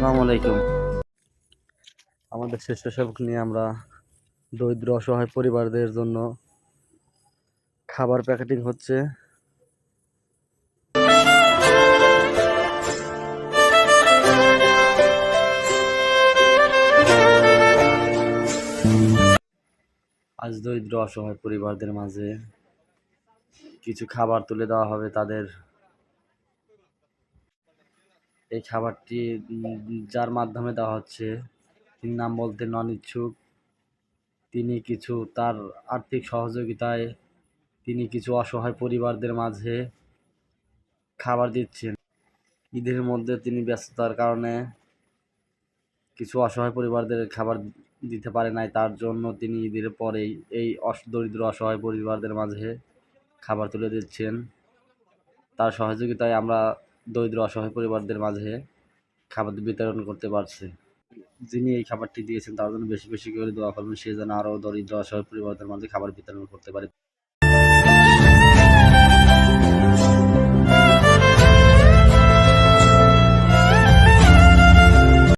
আসসালামু আলাইকুম। আমাদের স্বেচ্ছাসেবক নিয়ে আমরা দরিদ্র অসহায় পরিবারদের জন্য খাবার প্যাকেটিং হচ্ছে। আজ দরিদ্র অসহায় পরিবারদের মাঝে কিছু খাবার তুলে দেওয়া হবে তাদের। এই খাবারটি যার মাধ্যমে দেওয়া হচ্ছে তিনি নাম বলতে নন ইচ্ছুক। তিনি কিছু তার আর্থিক সহযোগিতায় তিনি কিছু অসহায় পরিবারদের মাঝে খাবার দিচ্ছেন। ঈদের মধ্যে তিনি ব্যস্ততার কারণে কিছু অসহায় পরিবারদের খাবার দিতে পারে নাই, তার জন্য তিনি ঈদের পরেই এই দরিদ্র অসহায় পরিবারদের মাঝে খাবার তুলে দিচ্ছেন। তার সহযোগিতায় আমরা দরিদ্র অসহায় পরিবারদের মাঝে খাবার বিতরণ করতে পারছি। যিনি এই খাবারটি দিয়েছেন তার জন্য বেশি বেশি করে দোয়া করবেন, সে যেন আরও দরিদ্র অসহায় পরিবারদের মাঝে খাবার বিতরণ করতে পারে।